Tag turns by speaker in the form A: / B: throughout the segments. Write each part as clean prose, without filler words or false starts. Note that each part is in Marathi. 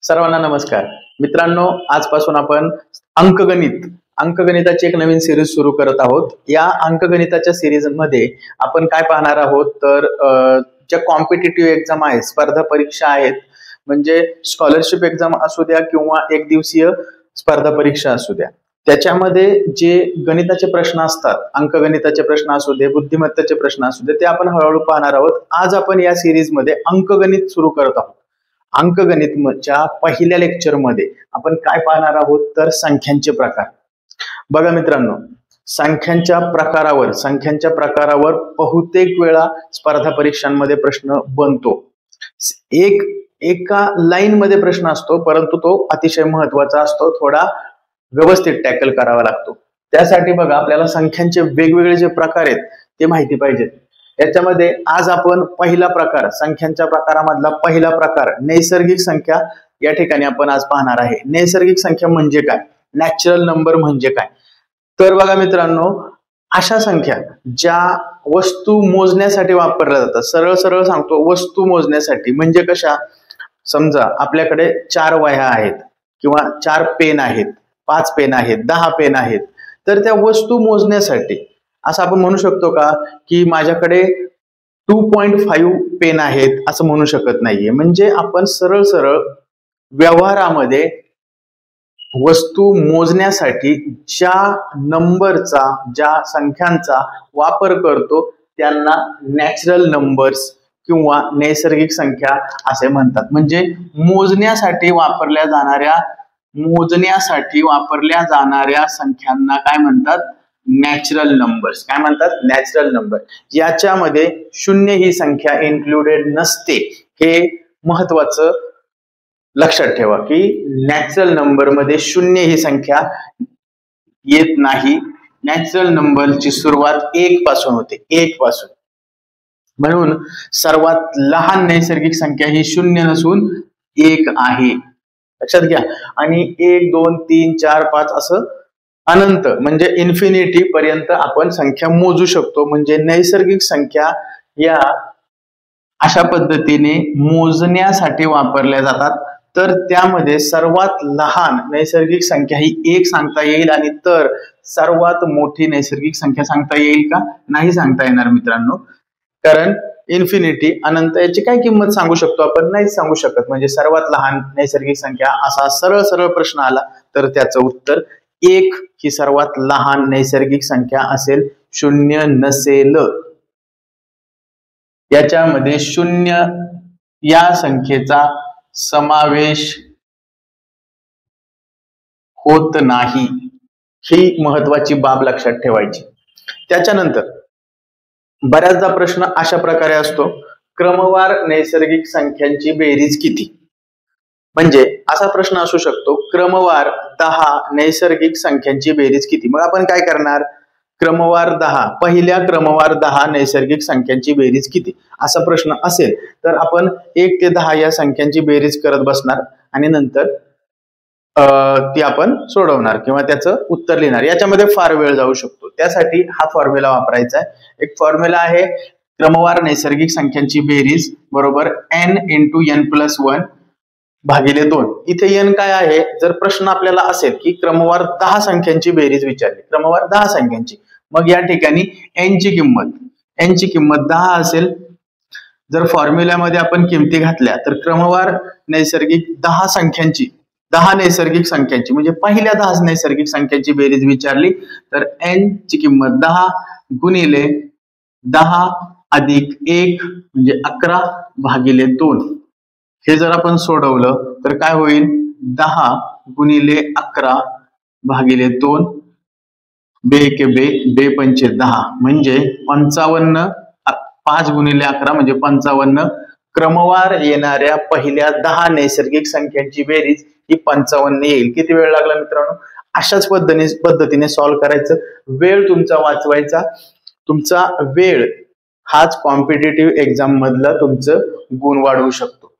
A: सर्वांना नमस्कार मित्रांनो, आजपासून आपण अंकगणिताची एक नवीन सिरीज सुरू करत आहोत। या अंकगणिताच्या सिरीज मध्ये आपण काय पाहणार आहोत तर ज्या कॉम्पिटिटिव्ह एक्झाम आहेत, स्पर्धा परीक्षा आहेत, म्हणजे स्कॉलरशिप एक्झाम असू द्या किंवा एक दिवसीय स्पर्धा परीक्षा असू द्या, त्याच्यामध्ये जे गणिताचे प्रश्न असतात, अंकगणिताचे प्रश्न असू दे, बुद्धिमत्तेचे प्रश्न असू दे, ते आपण हळूहळू पाहणार आहोत। आज आपण या सिरीज मध्ये अंकगणित सुरू करत आहोत। अंकगणितच्या पहिल्या लेक्चर मध्ये आपण काय पाहणार आहोत तर संख्यांचे प्रकार। बघा मित्रांनो, संख्यांच्या प्रकारावर बहुतेक वेळा स्पर्धा परीक्षांमध्ये प्रश्न बनतो। एका लाईन मध्ये प्रश्न असतो, परंतु तो अतिशय महत्वाचा असतो, थोडा व्यवस्थित टॅकल करावा लागतो। त्यासाठी बघा, आपल्याला संख्यांचे वेगवेगळे जे प्रकार आहेत ते माहिती पाहिजेत। याच्यामध्ये आज आपण पहिला प्रकार, संख्यांच्या प्रकारामधला पहिला प्रकार नैसर्गिक संख्या या ठिकाणी आपण आज पाहणार आहे। नैसर्गिक संख्या म्हणजे काय, नॅचरल नंबर म्हणजे काय, तर बघा मित्रांनो, अशा संख्या ज्या वस्तू मोजण्यासाठी वापरल्या जातात। सरळ सरळ सांगतो, वस्तू मोजण्यासाठी म्हणजे कशा, समजा आपल्याकडे 4 वह्या आहेत किंवा 4 पेन आहेत, 5 पेन आहेत, 10 पेन आहेत, तर त्या वस्तू मोजण्यासाठी असं आपण म्हणू शकतो का की माझ्याकडे 2.5 पेन आहेत असं म्हणू शकत नाहीये। म्हणजे आपण सरळ सरळ व्यवहारामध्ये वस्तू मोजण्यासाठी ज्या नंबरचा, ज्या संख्यांचा वापर करतो त्यांना नॅचरल नंबर्स किंवा नैसर्गिक संख्या असे म्हणतात। म्हणजे मोजण्यासाठी वापरल्या जाणाऱ्या संख्यांना काय म्हणतात, नॅचरल नंबर्स। काय म्हणतात, नॅचरल नंबर। याच्यामध्ये 0 ही संख्या इन्क्लुडेड नसते, हे महत्वाचं लक्षात ठेवा की नॅचरल नंबर मध्ये 0 ही संख्या येत नाही। नॅचरल नंबरची सुरुवात 1 पासून होते, 1 पासून। म्हणून सर्वात लहान नैसर्गिक संख्या ही 0 नसून 1 आहे, लक्षात घ्या। आणि 1 2 3 4 5 असं अनंत म्हणजे इन्फिनिटी पर्यंत आपण संख्या मोजू शकतो। म्हणजे नैसर्गिक संख्या या अशा पद्धतीने मोजण्यासाठी वापरल्या जातात। तर त्यामध्ये सर्वात लहान नैसर्गिक संख्या ही 1 सांगता येईल, आणि तर सर्वात मोठी नैसर्गिक संख्या सांगता येईल का, नाही सांगता येणार मित्रांनो, कारण इन्फिनिटी अनंत याची काय किंमत सांगू शकतो आपण, नाही सांगू शकत। म्हणजे सर्वात लहान नैसर्गिक संख्या असा सरळ सरळ प्रश्न आला तर त्याचं उत्तर 1 ही सर्वात लहान नैसर्गिक संख्या असेल, 0 नसेल। याच्यामध्ये 0 या संख्येचा समावेश होत नाही, ही महत्वाची बाब लक्षात ठेवायची। त्याच्यानंतर बऱ्याचदा प्रश्न अशा प्रकारे असतो, क्रमवार नैसर्गिक संख्यांची बेरीज किती। म्हणजे असा प्रश्न असू शकतो, क्रमवार 10 नैसर्गिक संख्यांची बेरीज किती। मग आपण काय करणार, क्रमवार 10, पहिल्या क्रमवार 10 नैसर्गिक संख्यांची बेरीज किती, असा प्रश्न असेल तर आपण 1 ते 10 या संख्यांची बेरीज करत बसणार आणि नंतर ती आपण सोडवणार किंवा त्याचं उत्तर लिहिणार। याच्यामध्ये फार वेळ जाऊ शकतो, त्यासाठी हा फॉर्म्युला वापरायचा आहे। एक फॉर्म्युला आहे, क्रमवार नैसर्गिक संख्यांची बेरीज बरोबर n × n+1 भागिले 2। इथे n काय आहे, जर प्रश्न आपल्याला असेल की क्रमवार 10 संख्यांची बेरीज विचारली, क्रमवार 10 संख्यांची, मग या ठिकाणी n ची किंमत 10 असेल। जर फॉर्म्युल्यामध्ये आपण किमती घातल्या तर क्रमवार नैसर्गिक 10 नैसर्गिक संख्यांची म्हणजे पहिल्या 10 नैसर्गिक संख्यांची बेरीज विचारली तर n ची किंमत 10 गुणिले 10 अधिक 1 म्हणजे 11 भागिले 2। हे जर आपण सोडवलं तर काय होईल, 10 गुणिले 11 भागिले 2, बे के बे, बे पंचे 10 म्हणजे 55, 5 गुणिले 11 म्हणजे 55। क्रमवार येणाऱ्या पहिल्या 10 नैसर्गिक संख्यांची बेरीज ही 55 येईल। किती वेळ लागला मित्रांनो, अशाच पद्धतीने सॉल्व्ह करायचं, वेळ तुमचा वाचवायचा। तुमचा वेळ हाच कॉम्पिटिटिव्ह एक्झाम मधला तुमचं गुण वाढवू शकतो।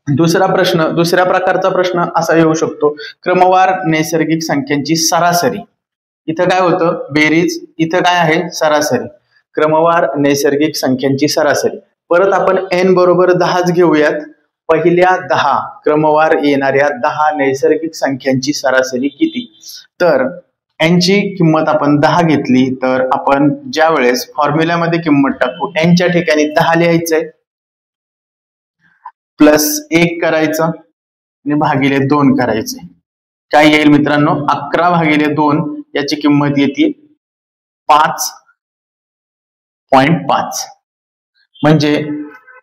A: दुसऱ्या प्रकारचा प्रश्न असा येऊ शकतो, क्रमवार नैसर्गिक संख्यांची सरासरी। इथं काय होतं, बेरीज, इथं काय आहे, सरासरी। क्रमवार नैसर्गिक संख्यांची सरासरी, परत आपण n बरोबर 10च घेऊयात, पहिल्या 10 क्रमवार येणाऱ्या 10 नैसर्गिक संख्यांची सरासरी किती? तर यांची किंमत आपण 10 घेतली तर आपण ज्या वेळेस फॉर्म्युल्यामध्ये किंमत टाकू यांच्या ठिकाणी 10 लिहायचंय, प्लस 1 करायचं आणि भागिले 2 करायचे. काय येईल मित्रांनो? 11/2 याची किंमत येते 5.5. म्हणजे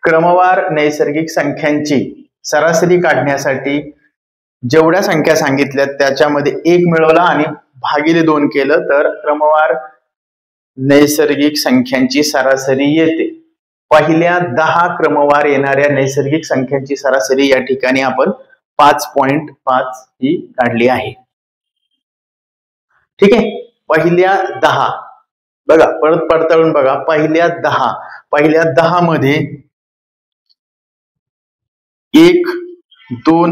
A: क्रमवार नैसर्गिक संख्यांची सरासरी काढण्यासाठी जेवढ्या संख्या सांगितल्या त्याच्यामध्ये 1 मिळवला आणि भागिले 2 केलं तर क्रमवार नैसर्गिक संख्यांची सरासरी येते. पहिल्या 10 क्रमवार येणाऱ्या नैसर्गिक संख्यांची सरासरी या ठिकाणी आपण 5.5 ही काढली आहे. ठीक आहे. पहिल्या 10 बघा, परत पडताळून बघा. पहिल्या 10 मध्ये 1 2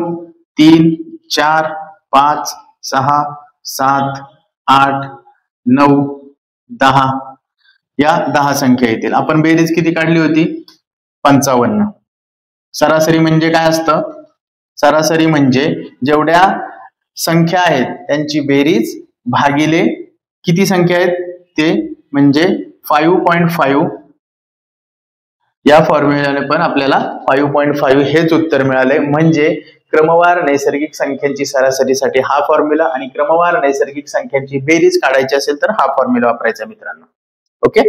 A: 3 4 5 6 7 8 9 10 या 10 संख्या येतील. आपण बेरीज किती काढली होती? 55. सरासरी म्हणजे काय असतं? सरासरी म्हणजे जेवढ्या संख्या आहेत त्यांची बेरीज भागिले किती संख्या आहेत ते, म्हणजे 5.5. या फॉर्म्युल्याने पण आपल्याला 5.5 हेच उत्तर मिळाले. म्हणजे क्रमवार नैसर्गिक संख्यांची सरासरीसाठी हा फॉर्म्युला आणि क्रमवार नैसर्गिक संख्यांची बेरीज काढायची असेल तर हा फॉर्म्युला वापरायचा मित्रांनो. ओके.